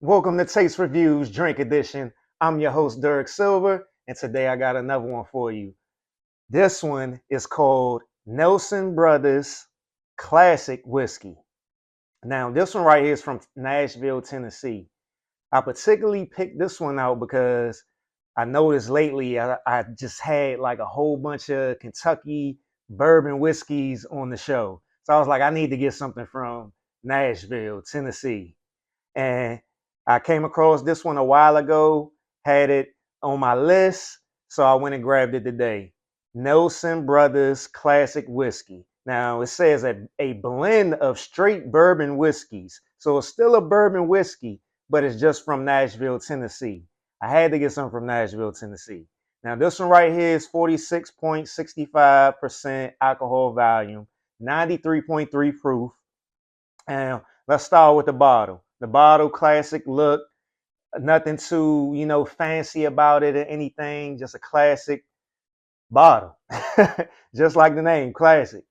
Welcome to Taste Reviews Drink Edition. I'm your host, Derek Silver, and today I got another one for you. This one is called Nelson Brothers Classic Whiskey. Now, this one right here is from Nashville, Tennessee. I particularly picked this one out because I noticed lately I just had like a whole bunch of Kentucky bourbon whiskeys on the show. So I was like, I need to get something from Nashville, Tennessee. And I came across this one a while ago, had it on my list, so I went and grabbed it today. Nelson Brothers Classic Whiskey. Now it says a blend of straight bourbon whiskeys. So it's still a bourbon whiskey, but it's just from Nashville, Tennessee. I had to get some from Nashville, Tennessee. Now this one right here is 46.65% alcohol volume, 93.3 proof. And let's start with the bottle. The bottle, classic look, nothing too, fancy about it or anything, just a classic bottle. Just like the name, classic.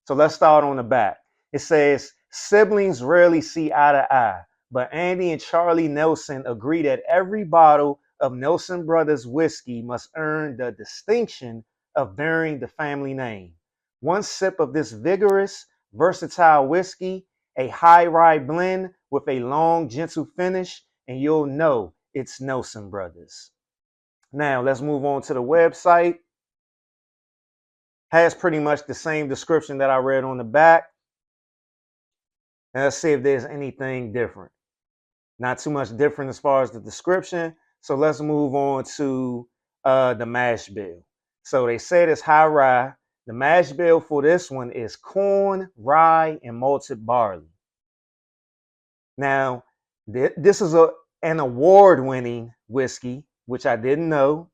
So let's start on the back. It says, siblings rarely see eye to eye, but Andy and Charlie Nelson agree that every bottle of Nelson Brothers whiskey must earn the distinction of bearing the family name. One sip of this vigorous, versatile whiskey, a high rye blend with a long, gentle finish, and you'll know it's Nelson Brothers. Now, let's move on to the website. Has pretty much the same description that I read on the back. And let's see if there's anything different. Not too much different as far as the description. So let's move on to the mash bill. So they said it's high rye. The mash bill for this one is corn, rye, and malted barley. Now, this is an award-winning whiskey, which I didn't know.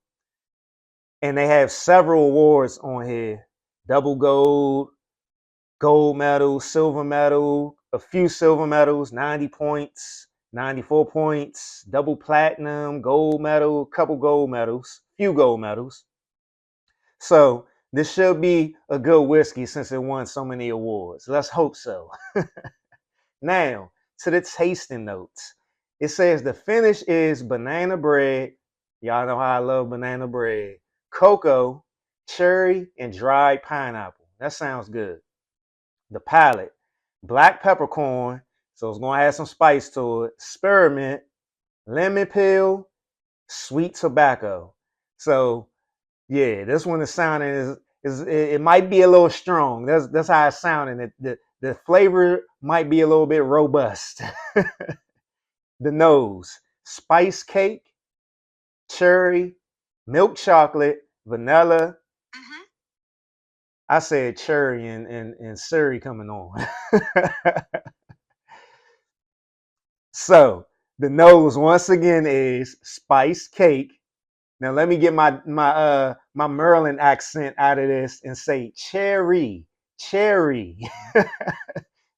And they have several awards on here. Double gold, gold medal, silver medal, a few silver medals, 90 points, 94 points, double platinum, gold medal, couple gold medals, few gold medals. So this should be a good whiskey since it won so many awards. Let's hope so. Now, to the tasting notes. It says the finish is banana bread. Y'all know how I love banana bread. Cocoa, cherry, and dried pineapple. That sounds good. The palate, black peppercorn, so it's going to add some spice to it. Spearmint, lemon peel, sweet tobacco. So yeah, this one is sounding is it might be a little strong. That's how it's sounding. The flavor might be a little bit robust. The nose, spice cake, cherry, milk chocolate, vanilla. I said cherry and Surrey coming on. So the nose once again is spice cake. Now let me get my Maryland accent out of this and say cherry, cherry,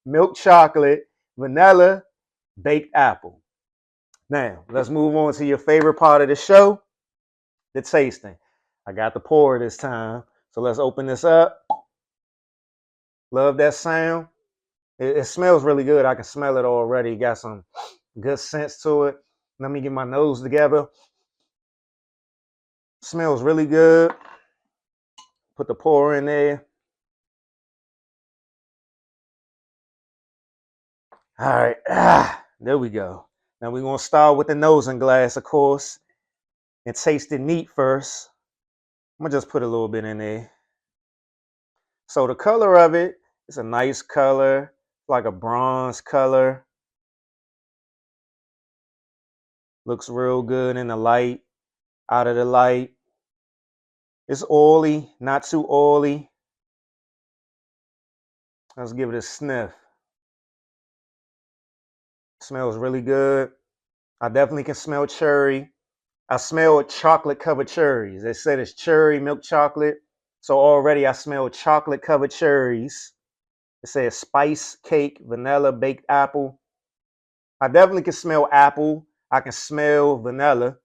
milk chocolate, vanilla, baked apple. Now let's move on to your favorite part of the show, the tasting. I got the pour this time, so let's open this up. Love that sound. It smells really good. I can smell it already. Got some good sense to it. Let me get my nose together. Smells really good. Put the pour in there. All right. There we go. Now we're going to start with the nosing glass, of course, and taste the neat first. I'm going to just put a little bit in there. So the color of it is a nice color, like a bronze color. Looks real good in the light, out of the light. It's oily, not too oily. Let's give it a sniff. Smells really good. I definitely can smell cherry. I smell chocolate covered cherries. They said it's cherry milk chocolate. So already I smell chocolate covered cherries. It says spice cake, vanilla, baked apple. I definitely can smell apple. I can smell vanilla.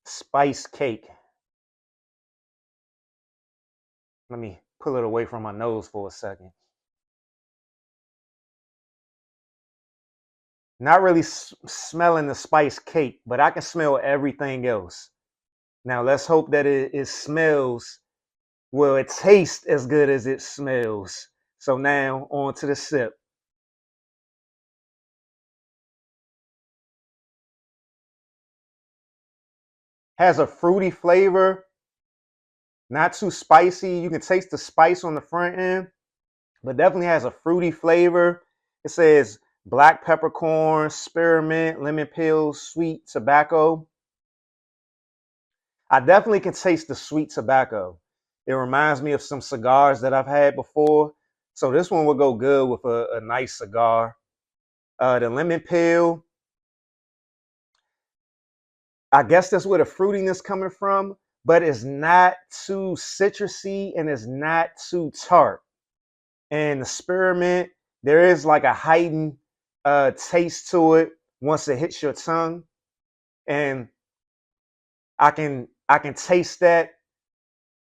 Spice cake. Let me pull it away from my nose for a second. Not really smelling the spice cake, but I can smell everything else. Now let's hope that it smells, well, it tastes as good as it smells. So now on to the sip. Has a fruity flavor, not too spicy. You can taste the spice on the front end, but definitely has a fruity flavor. It says black peppercorn, spearmint, lemon peel, sweet tobacco. I definitely can taste the sweet tobacco. It reminds me of some cigars that I've had before. So this one will go good with a nice cigar. The lemon peel, I guess that's where the fruitiness coming from, but it's not too citrusy and it's not too tart. And the spearmint, there is like a heightened taste to it once it hits your tongue, and I can taste that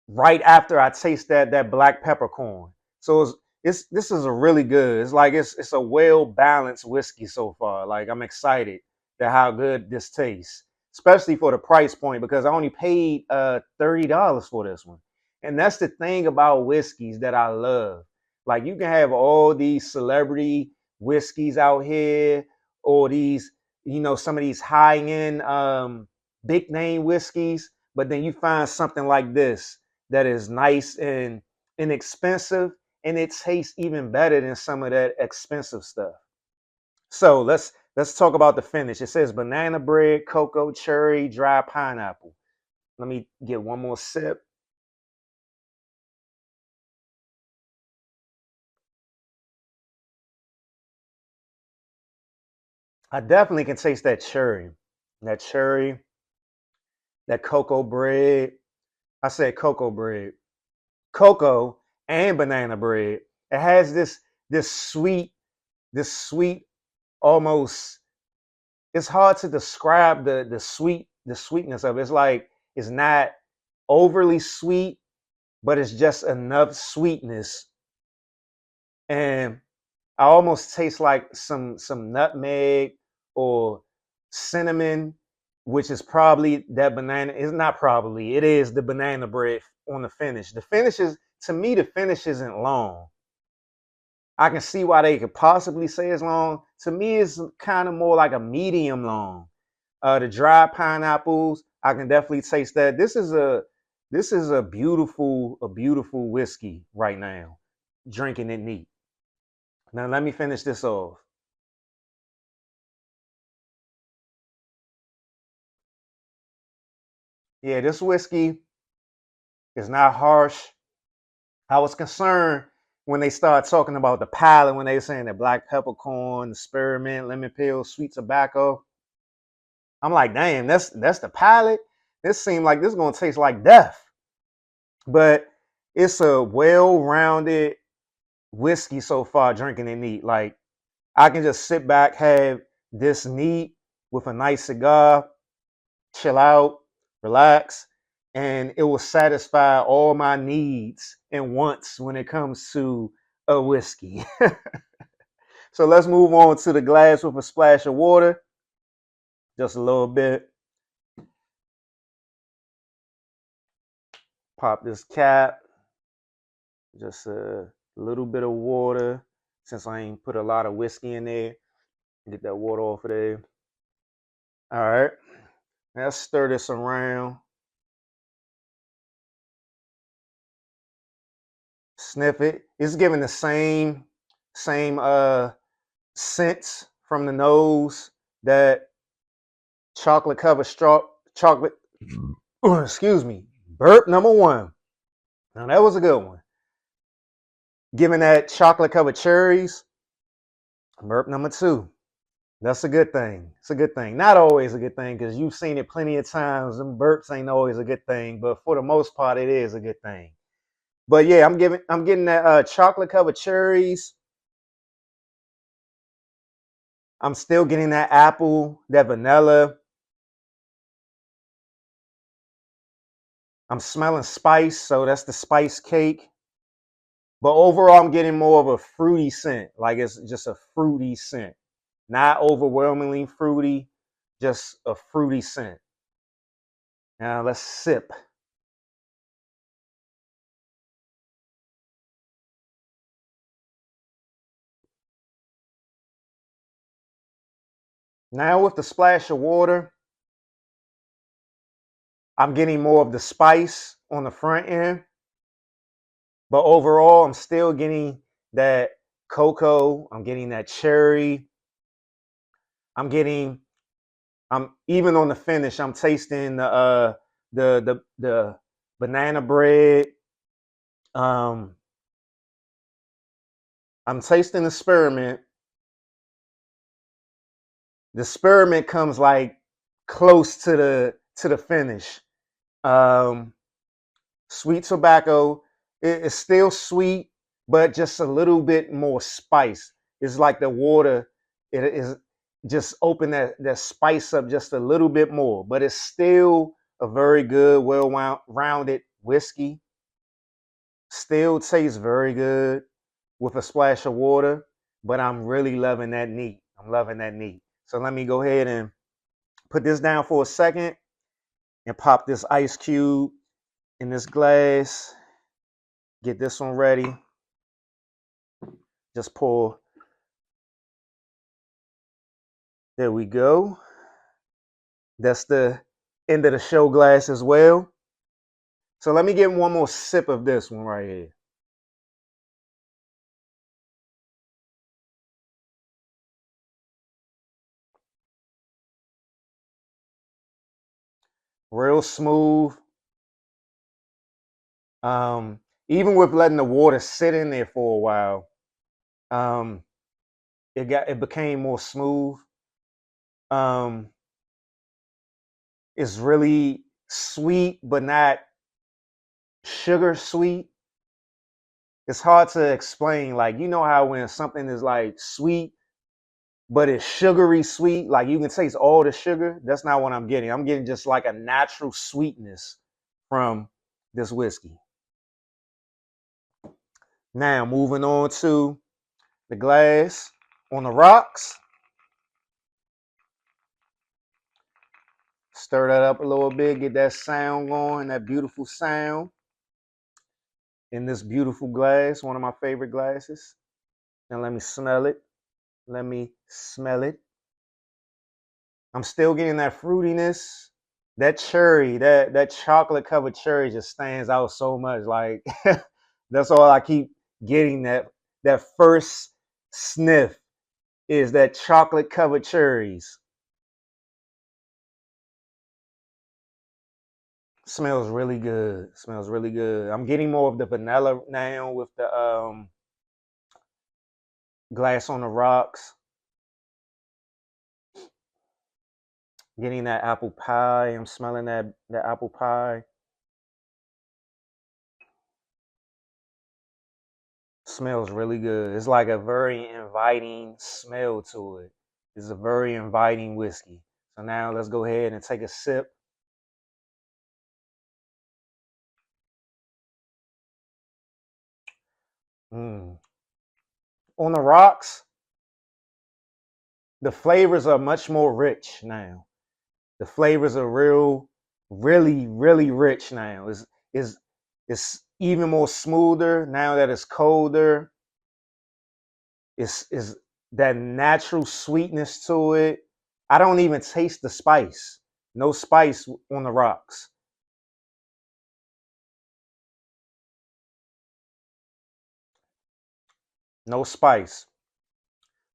right after I taste that black peppercorn. So it's this is a really good. It's like it's a well balanced whiskey so far. Like I'm excited that how good this tastes, especially for the price point because I only paid $30 for this one. And that's the thing about whiskeys that I love. Like you can have all these celebrity whiskeys out here, or these, some of these high end big name whiskeys, but then you find something like this that is nice and inexpensive, and it tastes even better than some of that expensive stuff. So let's talk about the finish. It says banana bread, cocoa, cherry, dry pineapple. Let me get one more sip. I definitely can taste that cherry, that cocoa bread. I said cocoa bread, cocoa and banana bread. It has this sweet, this sweet, almost, it's hard to describe the sweetness of it. It's like it's not overly sweet, but it's just enough sweetness. And I almost taste like some nutmeg or cinnamon, which is probably that banana. It's not probably, it is the banana bread on the finish. The finish is, to me, the finish isn't long. I can see why they could possibly say it's long. To me, it's kind of more like a medium long. The dried pineapples, I can definitely taste that. This is a beautiful whiskey right now. Drinking it neat. Now let me finish this off. Yeah, this whiskey is not harsh. I was concerned when they started talking about the palate, when they were saying the black peppercorn, the spearmint, lemon peel, sweet tobacco. I'm like, damn, that's the palate. This seemed like this is gonna taste like death. But it's a well-rounded whiskey so far, drinking it neat. Like I can just sit back, have this neat with a nice cigar, chill out, relax, and it will satisfy all my needs and wants when it comes to a whiskey. So let's move on to the glass with a splash of water, just a little bit. Pop this cap, just a little bit of water, since I ain't put a lot of whiskey in there. Get that water off of there. All right, let's stir this around. Sniff it. It's giving the same scents from the nose that chocolate covered straw chocolate. Excuse me. Burp number one. Now that was a good one. Giving that chocolate covered cherries. Burp number two. That's a good thing. It's a good thing. Not always a good thing because you've seen it plenty of times. And burps ain't always a good thing, but for the most part, it is a good thing. But yeah, I'm getting that chocolate covered cherries. I'm still getting that apple, that vanilla. I'm smelling spice, so that's the spice cake. But overall, I'm getting more of a fruity scent. Like it's just a fruity scent, not overwhelmingly fruity, just a fruity scent. Now let's sip. Now with the splash of water, I'm getting more of the spice on the front end, but overall, I'm still getting that cocoa. I'm getting that cherry. I'm getting. I'm even on the finish. I'm tasting the banana bread. Um, I'm tasting the spearmint. The spearmint comes like close to the finish. Um, Sweet tobacco is still sweet, but just a little bit more spice. It's like the water, it is just open that spice up just a little bit more, but it's still a very good, well-rounded whiskey. Still tastes very good with a splash of water, but I'm really loving that neat. I'm loving that neat. So let me go ahead and put this down for a second and pop this ice cube in this glass. Get this one ready. Just pour. There we go. That's the end of the show glass as well. So let me get one more sip of this one right here. Real smooth. Um, Even with letting the water sit in there for a while, um, it became more smooth. Um, it's really sweet, but not sugar sweet. It's hard to explain. Like, you know how when something is like sweet, but it's sugary sweet, like you can taste all the sugar. That's not what I'm getting. I'm getting just like a natural sweetness from this whiskey. Now, moving on to the glass on the rocks. Stir that up a little bit, get that sound going, that beautiful sound in this beautiful glass, one of my favorite glasses. Now, let me smell it. Let me smell it. I'm still getting that fruitiness. That cherry, that chocolate covered cherry just stands out so much. Like that's all I keep getting. That first sniff is that chocolate covered cherries. Smells really good. Smells really good. I'm getting more of the vanilla now with the glass on the rocks. Getting that apple pie. I'm smelling that apple pie. Smells really good. It's like a very inviting smell to it. It's a very inviting whiskey. So now let's go ahead and take a sip. Mm. On the rocks, the flavors are much more rich now. The flavors are really rich now. It's even more smoother now that it's colder. It's that natural sweetness to it. I don't even taste the spice. No spice on the rocks. No spice.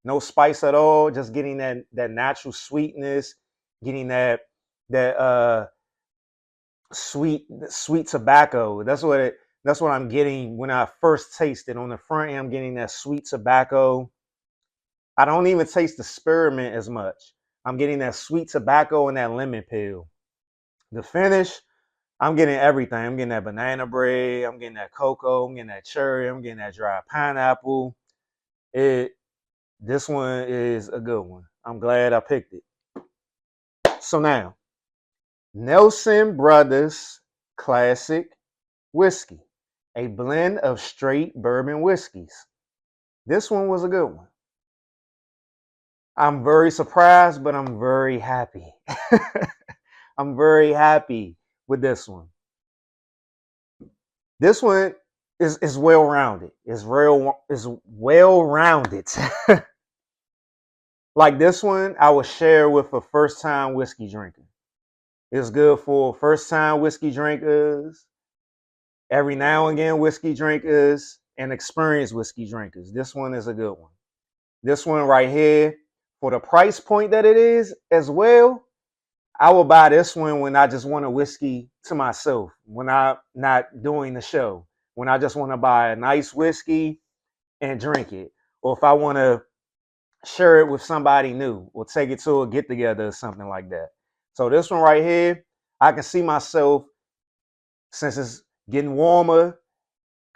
No spice at all. Just getting that natural sweetness, getting that sweet tobacco. That's what I'm getting when I first taste it. On the front end, I'm getting that sweet tobacco. I don't even taste the spearmint as much. I'm getting that sweet tobacco and that lemon peel. The finish, I'm getting everything. I'm getting that banana bread. I'm getting that cocoa. I'm getting that cherry. I'm getting that dry pineapple. It This one is a good one. I'm glad I picked it. So now, Nelson Brothers Classic Whiskey, a blend of straight bourbon whiskeys. This one was a good one. I'm very surprised, but I'm very happy. I'm very happy with this one. This one is well rounded. Is well rounded. Like this one, I would share with a first time whiskey drinker. It's good for first time whiskey drinkers, every now and again whiskey drinkers, and experienced whiskey drinkers. This one is a good one. This one right here, for the price point that it is as well, I will buy this one when I just want a whiskey to myself, when I'm not doing the show, when I just want to buy a nice whiskey and drink it. Or if I want to share it with somebody new or take it to a get together or something like that. So this one right here, I can see myself, since it's getting warmer,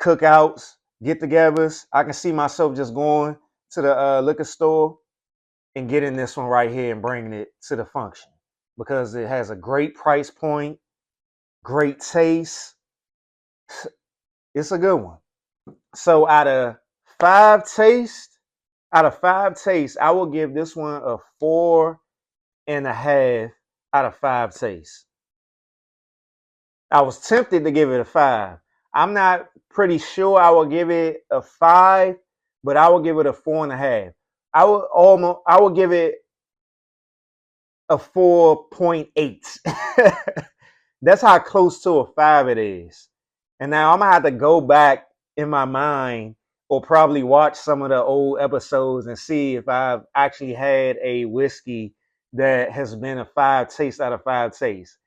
cookouts, get-togethers, I can see myself just going to the liquor store and getting this one right here and bringing it to the function because it has a great price point, great taste. It's a good one. So out of five tastes, I will give this one a 4.5 out of 5 tastes. I was tempted to give it a 5. I'm not pretty sure I will give it a 5, but I will give it a 4.5. I will give it a 4.8. That's how close to a 5 it is. And now I'm gonna have to go back in my mind or probably watch some of the old episodes and see if I've actually had a whiskey that has been a 5 taste out of 5 tastes.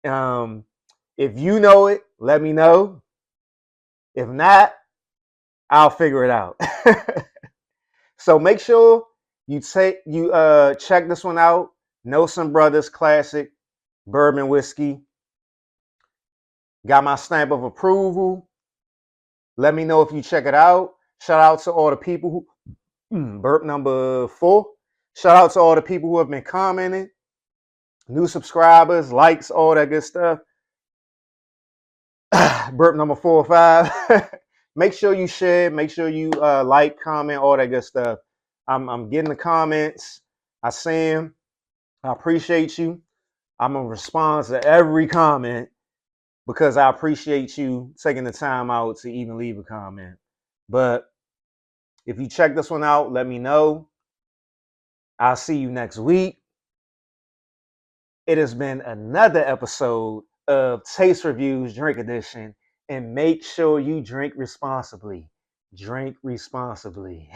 If you know it, let me know. If not, I'll figure it out. So make sure you check this one out. Know Some Brothers Classic Bourbon Whiskey. Got my stamp of approval. Let me know if you check it out. Shout out to all the people who burp number 4. Shout out to all the people who have been commenting, new subscribers, likes, all that good stuff. Burp number 4 or 5. Make sure you share. Make sure you like, comment, all that good stuff. I'm getting the comments. I see them. I appreciate you. I'm gonna respond to every comment because I appreciate you taking the time out to even leave a comment. But if you check this one out, let me know. I'll see you next week. It has been another episode of Taste Reviews Drink Edition. And make sure you drink responsibly. Drink responsibly.